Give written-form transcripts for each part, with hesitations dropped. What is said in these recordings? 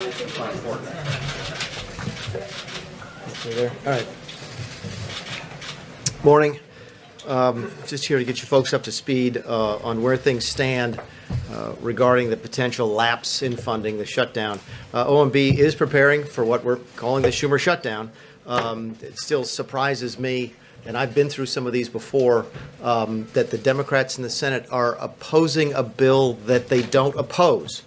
There. All right. Morning. Just here to get you folks up to speed on where things stand regarding the potential lapse in funding, the shutdown. OMB is preparing for what we're calling the Schumer shutdown. It still surprises me, and I've been through some of these before, that the Democrats in the Senate are opposing a bill that they don't oppose.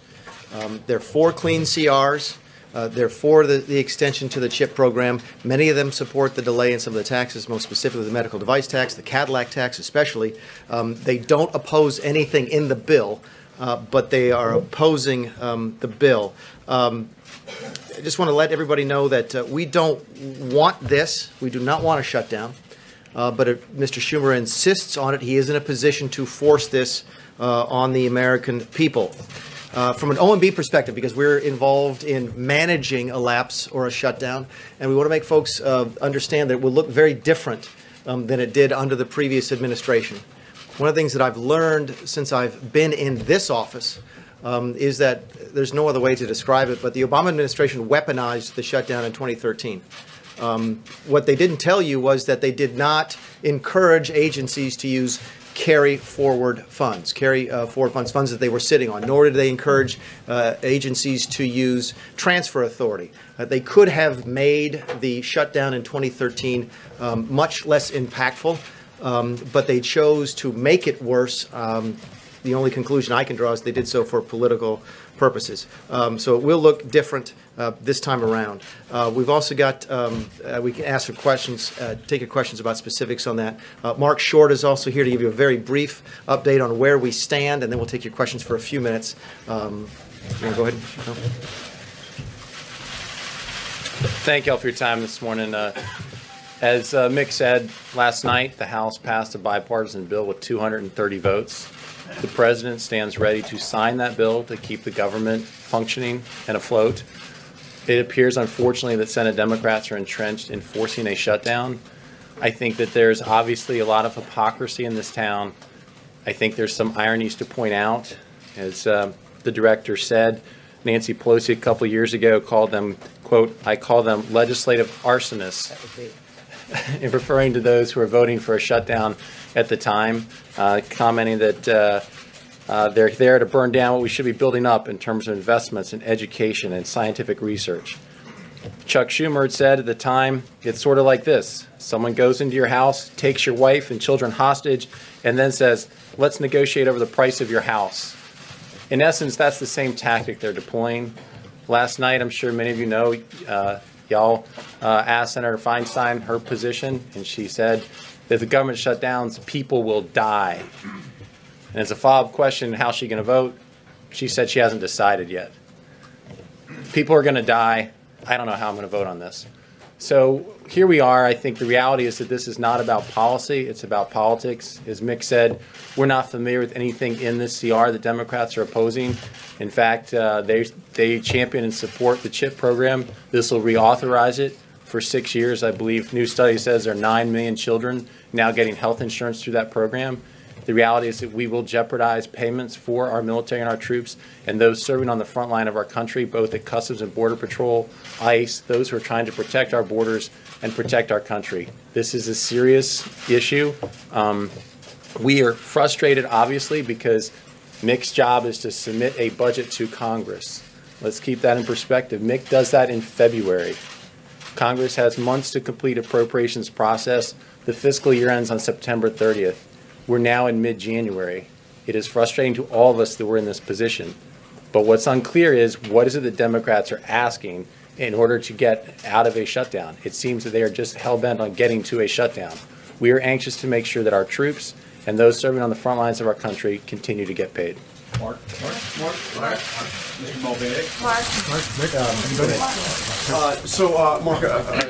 They're for clean CRs. They're for the extension to the CHIP program. Many of them support the delay in some of the taxes, most specifically the medical device tax, the Cadillac tax especially. They don't oppose anything in the bill, but they are opposing the bill. I just want to let everybody know that we don't want this. We do not want a shutdown. But if Mr. Schumer insists on it, he is in a position to force this on the American people. From an OMB perspective, because we're involved in managing a lapse or a shutdown, and we want to make folks understand that it will look very different than it did under the previous administration. One of the things that I've learned since I've been in this office is that there's no other way to describe it, but the Obama administration weaponized the shutdown in 2013. What they didn't tell you was that they did not encourage agencies to use carry forward funds that they were sitting on, nor did they encourage agencies to use transfer authority. They could have made the shutdown in 2013 much less impactful, but they chose to make it worse. The only conclusion I can draw is they did so for political purposes. So it will look different this time around. We've also got, we can ask for questions, take your questions about specifics on that. Marc Short is also here to give you a very brief update on where we stand, and then we'll take your questions for a few minutes. You want to go ahead? No? Thank you all for your time this morning. As Mick said, last night the House passed a bipartisan bill with 230 votes. The President stands ready to sign that bill to keep the government functioning and afloat. It appears, unfortunately, that Senate Democrats are entrenched in forcing a shutdown. I think that there's obviously a lot of hypocrisy in this town. I think there's some ironies to point out. As the director said, Nancy Pelosi a couple years ago called them, quote, "I call them legislative arsonists," in referring to those who are voting for a shutdown at the time, commenting that they're there to burn down what we should be building up in terms of investments in education and scientific research. Chuck Schumer had said at the time, it's sort of like this. Someone goes into your house, takes your wife and children hostage, and then says, let's negotiate over the price of your house. In essence, that's the same tactic they're deploying. Last night, I'm sure many of you know, y'all asked Senator Feinstein her position, and she said, if the government shutdowns, people will die. And as a follow-up question, how's she going to vote? She said she hasn't decided yet. People are going to die. I don't know how I'm going to vote on this. So here we are. I think the reality is that this is not about policy. It's about politics. As Mick said, we're not familiar with anything in this CR that Democrats are opposing. In fact, they champion and support the CHIP program. This will reauthorize it for 6 years. I believe new study says there are 9 million children now getting health insurance through that program. The reality is that we will jeopardize payments for our military and our troops and those serving on the front line of our country, both at Customs and Border Patrol, ICE, those who are trying to protect our borders and protect our country. This is a serious issue. We are frustrated, obviously, because Mick's job is to submit a budget to Congress. Let's keep that in perspective. Mick does that in February. Congress has months to complete appropriations process. The fiscal year ends on September 30th. We're now in mid-January. It is frustrating to all of us that we're in this position. But what's unclear is what is it that Democrats are asking in order to get out of a shutdown? It seems that they are just hell-bent on getting to a shutdown. We are anxious to make sure that our troops and those serving on the front lines of our country continue to get paid. Marc. Mr. Mulvaney. Marc,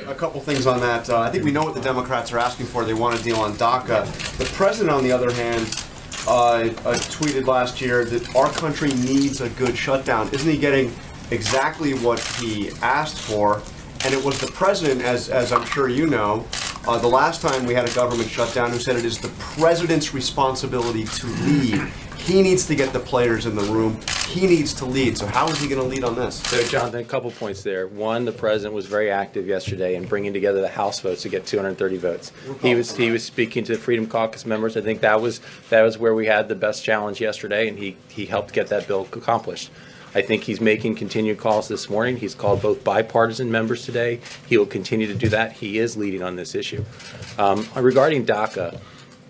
a couple things on that. I think we know what the Democrats are asking for. They want a deal on DACA. The president, on the other hand, tweeted last year that our country needs a good shutdown. Isn't he getting exactly what he asked for? And it was the president, as I'm sure you know, the last time we had a government shutdown, who said it is the president's responsibility to lead. He needs to get the players in the room. he needs to lead. So how is he going to lead on this? So, Jonathan, a couple points there. One, the president was very active yesterday in bringing together the House votes to get 230 votes. He was speaking to the Freedom Caucus members. I think that was where we had the best challenge yesterday, and he helped get that bill accomplished. I think he's making continued calls this morning. He's called both bipartisan members today. He will continue to do that. He is leading on this issue. Regarding DACA,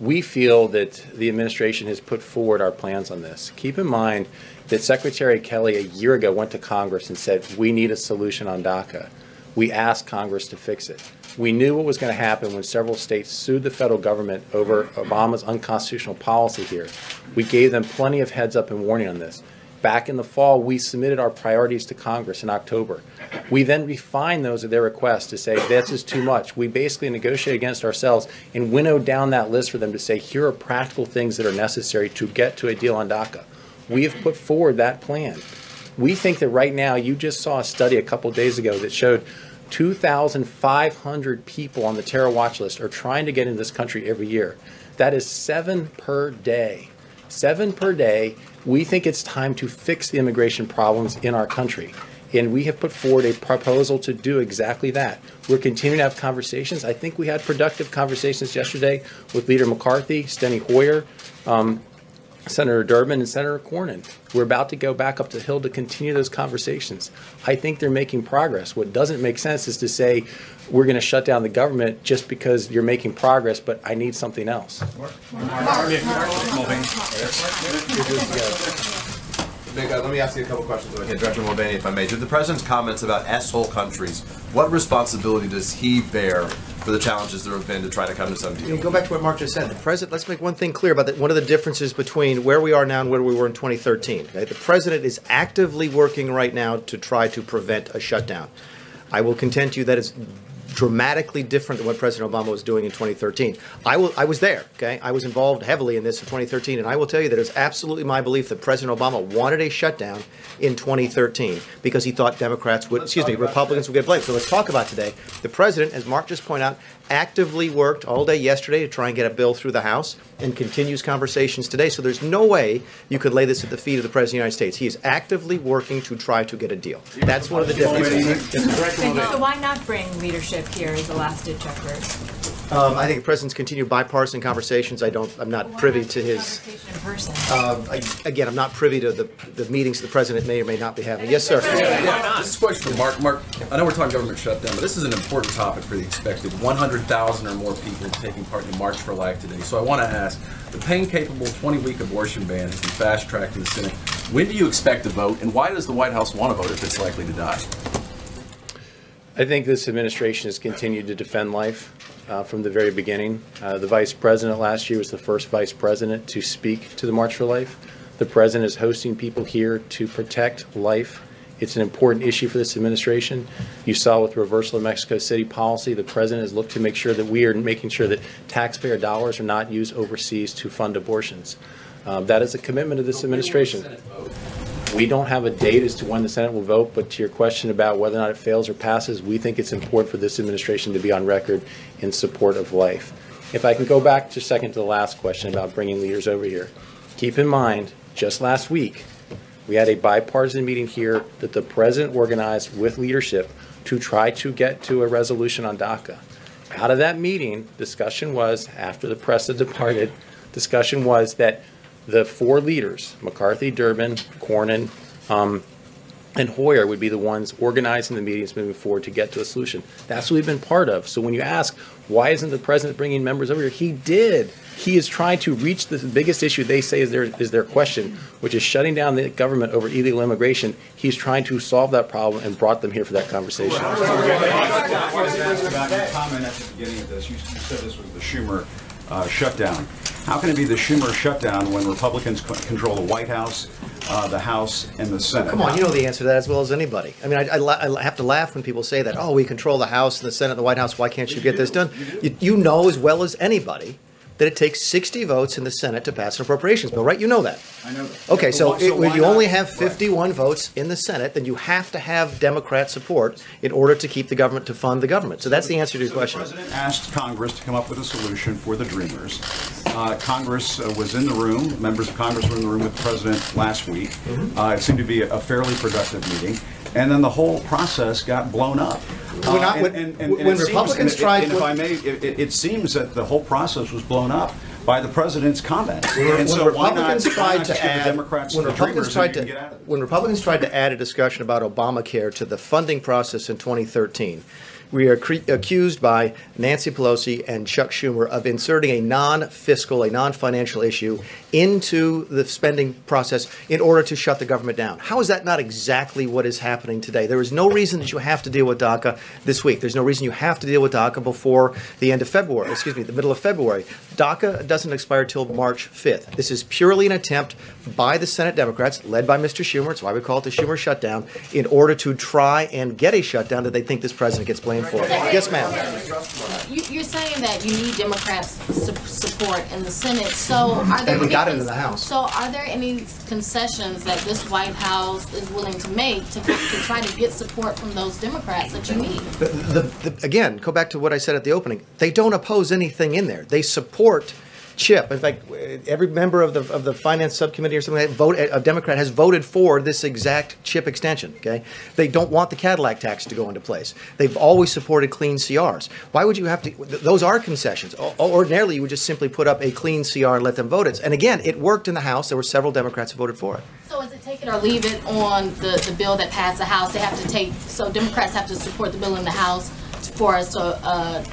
we feel that the administration has put forward our plans on this. Keep in mind that Secretary Kelly a year ago went to Congress and said, we need a solution on DACA. We asked Congress to fix it. We knew what was going to happen when several states sued the federal government over Obama's unconstitutional policy here. We gave them plenty of heads up and warning on this. Back in the fall, we submitted our priorities to Congress in October. We then refined those at their request to say, this is too much. We basically negotiated against ourselves and winnowed down that list for them to say, here are practical things that are necessary to get to a deal on DACA. We have put forward that plan. We think that right now, you just saw a study a couple days ago that showed 2,500 people on the terror watch list are trying to get into this country every year. That is 7 per day. 7 per day. We think it's time to fix the immigration problems in our country. And we have put forward a proposal to do exactly that. We're continuing to have conversations. I think we had productive conversations yesterday with Leader McCarthy, Steny Hoyer, Senator Durbin, and Senator Cornyn. We're about to go back up the Hill to continue those conversations. I think they're making progress. What doesn't make sense is to say we're going to shut down the government just because you're making progress, but I need something else. Mick, let me ask you a couple questions. Okay, Director Mulvaney, if I may. To the President's comments about S-hole countries, what responsibility does he bear for the challenges there have been to try to come to some deal? Go back to what Marc just said. The President, let's make one thing clear about that. One of the differences between where we are now and where we were in 2013. Okay? The President is actively working right now to try to prevent a shutdown. I will contend to you that is dramatically different than what President Obama was doing in 2013. I was there, okay? I was involved heavily in this in 2013, and I will tell you that it's absolutely my belief that President Obama wanted a shutdown in 2013 because he thought Republicans would get blamed. So let's talk about today. The President, as Marc just pointed out, actively worked all day yesterday to try and get a bill through the House and continues conversations today. So there's no way you could lay this at the feet of the President of the United States. He is actively working to try to get a deal. That's one of the differences. So why not bring leadership here as a last-ditch effort? I think the President's continued bipartisan conversations. I'm not privy to his. Again, I'm not privy to the meetings the President may or may not be having. Yes, sir. This is a question for Marc. Marc, I know we're talking government shutdown, but this is an important topic for the expected 100,000 or more people taking part in the March for Life today. So I want to ask, the pain-capable 20-week abortion ban has been fast-tracked in the Senate. When do you expect a vote, and why does the White House want to vote if it's likely to die? I think this administration has continued to defend life from the very beginning. The Vice President last year was the first Vice President to speak to the March for Life. The President is hosting people here to protect life. It's an important issue for this administration. You saw with reversal of Mexico City policy, the President has looked to make sure that we are making sure that taxpayer dollars are not used overseas to fund abortions. That is a commitment of this administration. We don't have a date as to when the Senate will vote, but to your question about whether or not it fails or passes, we think it's important for this administration to be on record in support of life. If I can go back just a second to the last question about bringing leaders over here. Keep in mind, just last week, we had a bipartisan meeting here that the President organized with leadership to try to get to a resolution on DACA. Out of that meeting, discussion was, after the press had departed, discussion was that the 4 leaders, McCarthy, Durbin, Cornyn, and Hoyer, would be the ones organizing the meetings moving forward to get to a solution. That's what we've been part of. So when you ask, why isn't the President bringing members over here? He did. He is trying to reach the biggest issue they say is their question, which is shutting down the government over illegal immigration. He's trying to solve that problem and brought them here for that conversation. About your comment at the beginning of this, you said this was the Schumer shutdown. How can it be the Schumer shutdown when Republicans control the White House, the House, and the Senate? Come on, you know the answer to that as well as anybody. I mean, I have to laugh when people say that, oh, we control the House and the Senate and the White House, why can't you get this done? You know as well as anybody that it takes 60 votes in the Senate to pass an appropriations bill, right? You know that. I know that. Okay, so when why you only not? have 51 votes in the Senate, then you have to have Democrat support in order to keep the government, to fund the government. So that's the answer to your question. The president asked Congress to come up with a solution for the Dreamers. Congress was in the room. Members of Congress were in the room with the president last week. It seemed to be a fairly productive meeting. And then the whole process got blown up. When Republicans tried, and if I may, it seems that the whole process was blown up by the president's comments. When And so why not Republicans tried just to give the add, Democrats when the Republicans Dreamers tried and you can get out of it? when Republicans tried to add a discussion about Obamacare to the funding process in 2013, we are accused by Nancy Pelosi and Chuck Schumer of inserting a non-fiscal, a non-financial issue into the spending process in order to shut the government down. How is that not exactly what is happening today? There is no reason that you have to deal with DACA this week. There's no reason you have to deal with DACA before the end of February, the middle of February. DACA doesn't expire till March 5th. This is purely an attempt by the Senate Democrats, led by Mr. Schumer, it's why we call it the Schumer shutdown, in order to try and get a shutdown that they think this president gets blamed for. Yes, ma'am. You're saying that you need Democrats' support in the Senate. So are there And we got it in the House. So are there any concessions that this White House is willing to make to try to get support from those Democrats that you need? Again, go back to what I said at the opening. They don't oppose anything in there. They support CHIP. In fact, every member of the finance subcommittee or something like that, a Democrat has voted for this exact CHIP extension. Okay, they don't want the Cadillac tax to go into place. They've always supported clean CRs. Why would you have to? Those are concessions. Ordinarily, you would just simply put up a clean CR and let them vote it. And again, it worked in the House. There were several Democrats who voted for it. So is it take it or leave it on the bill that passed the House? They have to take. So Democrats have to support the bill in the House for us to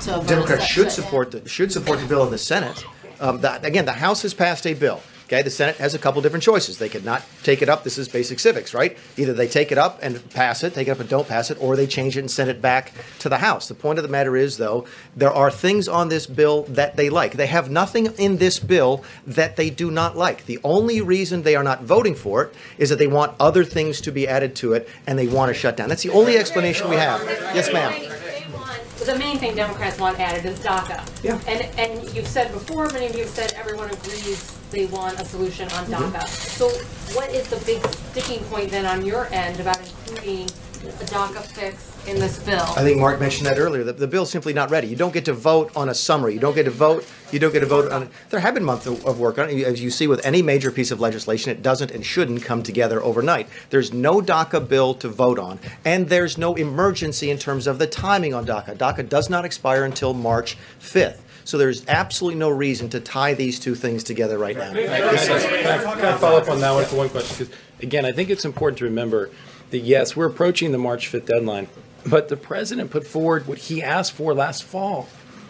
vote. Democrats should support the bill in the Senate. Again, the House has passed a bill. Okay, the Senate has a couple different choices. They could not take it up. This is basic civics, right? Either they take it up and pass it, take it up and don't pass it, or they change it and send it back to the House. The point of the matter is, though, there are things on this bill that they like. They have nothing in this bill that they do not like. The only reason they are not voting for it is that they want other things to be added to it and they want to shut down. That's the only explanation we have. Yes, ma'am. The main thing Democrats want added is DACA. Yeah. And you've said before, many of you have said everyone agrees they want a solution on DACA. So what is the big sticking point then on your end about including a DACA fix in this bill? I think Mark mentioned that earlier. The bill's simply not ready. You don't get to vote on a summary. You don't get to vote. You don't get to vote on it. There have been months of work on it. As you see with any major piece of legislation, it doesn't and shouldn't come together overnight. There's no DACA bill to vote on, and there's no emergency in terms of the timing on DACA. DACA does not expire until March 5th. So there's absolutely no reason to tie these two things together right now. Can I follow up on that one for one question? Because, again, I think it's important to remember that, yes, we're approaching the March 5th deadline, but the president put forward what he asked for last fall.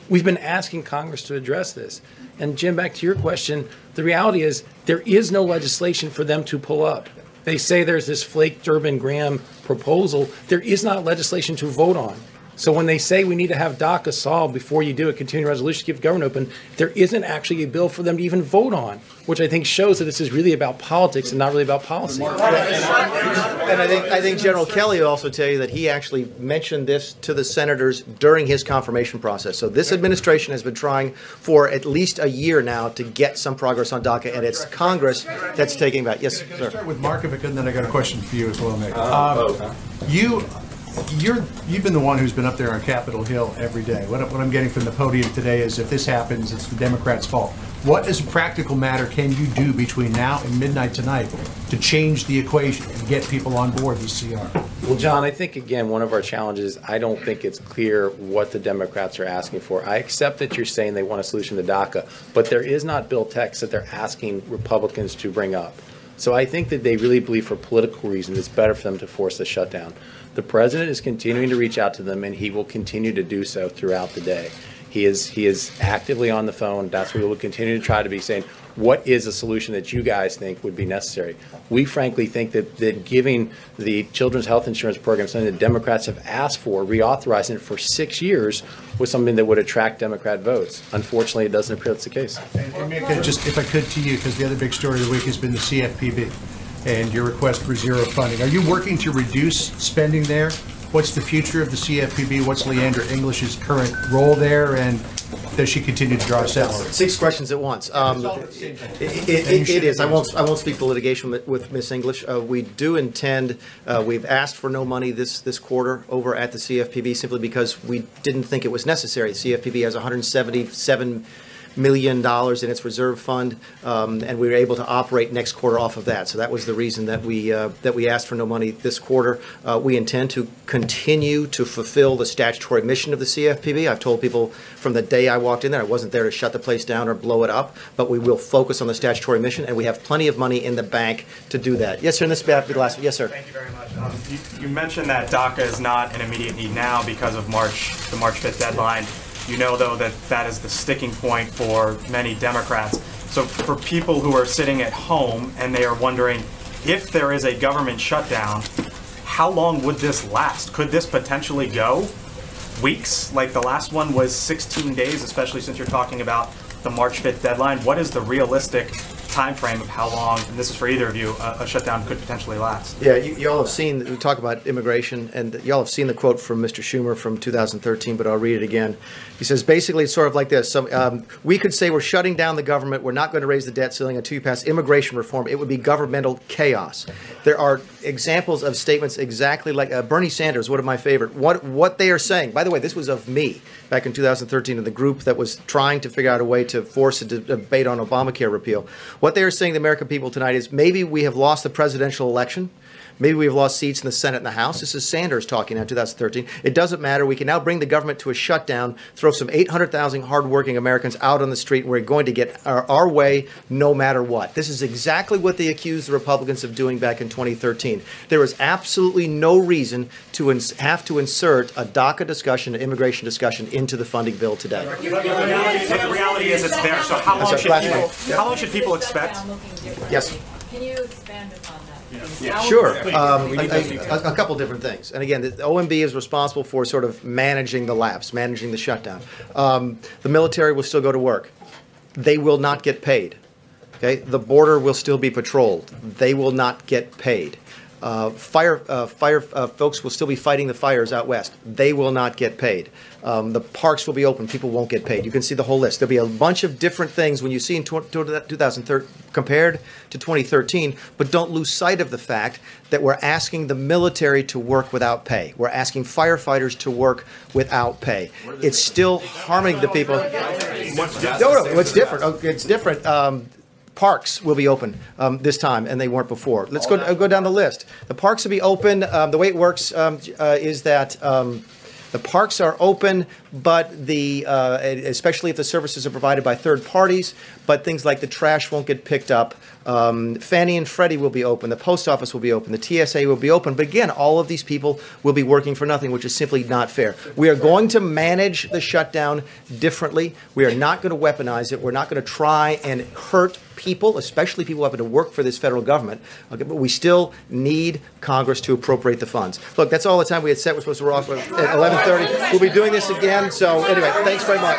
We've been asking Congress to address this. And, Jim, back to your question, the reality is there is no legislation for them to pull up. They say there's this Flake, Durbin, Graham proposal. There is not legislation to vote on. So when they say we need to have DACA solved before you do a continuing resolution to keep the government open, there isn't actually a bill for them to even vote on, which I think shows that this is really about politics and not really about policy. And I think General Kelly will also tell you that he actually mentioned this to the senators during his confirmation process. So this administration has been trying for at least a year now to get some progress on DACA, and it's Congress that's taking that. Yes, sir. Start with Mark, and then I got a question for you as well, Mick. You've been the one who's been up there on Capitol Hill every day. What I'm getting from the podium today is if this happens, it's the Democrats' fault. What, as a practical matter, can you do between now and midnight tonight to change the equation and get people on board with CR? Well, John, I think, again, one of our challenges, I don't think it's clear what the Democrats are asking for. I accept that you're saying they want a solution to DACA, but there is not bill text that they're asking Republicans to bring up. So I think that they really believe for political reasons it's better for them to force the shutdown. The president is continuing to reach out to them, and he will continue to do so throughout the day. He is actively on the phone. That's what we will continue to try to be saying, what is a solution that you guys think would be necessary? We frankly think that giving the Children's Health Insurance Program, something that Democrats have asked for, reauthorizing it for 6 years, was something that would attract Democrat votes. Unfortunately, it doesn't appear that's the case. And Mick, just if I could to you, because the other big story of the week has been the CFPB and your request for zero funding. Are you working to reduce spending there? What's the future of the CFPB? What's Leandra English's current role there? And does she continue to draw salary? 6 questions at once. It is. I won't speak the litigation with Ms. English. We do intend. We've asked for no money this quarter over at the CFPB simply because we didn't think it was necessary. The CFPB has $177 million in its reserve fund, and we were able to operate next quarter off of that. So that was the reason that we asked for no money this quarter. We intend to continue to fulfill the statutory mission of the CFPB. I've told people from the day I walked in there, I wasn't there to shut the place down or blow it up, but we will focus on the statutory mission, and we have plenty of money in the bank to do that. Yes, sir. In this behalf, the last. Yes, sir. Thank you very much. You mentioned that DACA is not an immediate need now because of the March 5th deadline. You know, though, that is the sticking point for many Democrats. So for people who are sitting at home and they are wondering, if there is a government shutdown, how long would this last? Could this potentially go weeks? Like the last one was 16 days, especially since you're talking about the March 5th deadline. What is the realistic time frame of how long, and this is for either of you, a shutdown could potentially last? Yeah, you all have seen, we talk about immigration, and you all have seen the quote from Mr. Schumer from 2013, but I'll read it again. He says, basically, it's sort of like this. We could say we're shutting down the government, we're not going to raise the debt ceiling until you pass immigration reform. It would be governmental chaos. There are examples of statements exactly like Bernie Sanders, one of my favorite. What they are saying, by the way, this was of me back in 2013 in the group that was trying to figure out a way to force a debate on Obamacare repeal. What they are saying to the American people tonight is maybe we have lost the presidential election. Maybe we've lost seats in the Senate and the House. This is Sanders talking now in 2013. It doesn't matter. We can now bring the government to a shutdown, throw some 800,000 hardworking Americans out on the street, and we're going to get our way no matter what. This is exactly what they accused the Republicans of doing back in 2013. There is absolutely no reason to have to insert a DACA discussion, an immigration discussion, into the funding bill today. But the reality is it's there. So how long should people expect? Yes. Can you expand upon that? Yeah, sure. A couple different things. And again, the OMB is responsible for sort of managing the lapse, managing the shutdown. The military will still go to work. They will not get paid. Okay? The border will still be patrolled. They will not get paid. Fire folks will still be fighting the fires out west. They will not get paid. The parks will be open. People won't get paid. You can see the whole list. There'll be a bunch of different things when you see in 2013 compared to 2013, but don't lose sight of the fact that we're asking the military to work without pay. We're asking firefighters to work without pay. It's still harming the people. No, it's different. It's different. Parks will be open this time, and they weren't before. Let's go down the list. The parks will be open. The way it works is that the parks are open, but especially if the services are provided by third parties, but things like the trash won't get picked up. Fannie and Freddie will be open. The post office will be open. The TSA will be open. But again, all of these people will be working for nothing, which is simply not fair. We are going to manage the shutdown differently. We are not going to weaponize it. We're not going to try and hurt people, especially people having to work for this federal government. Okay, but we still need Congress to appropriate the funds. Look, that's all the time we had set. We're supposed to be off at 11:30. We'll be doing this again. So anyway, thanks very much.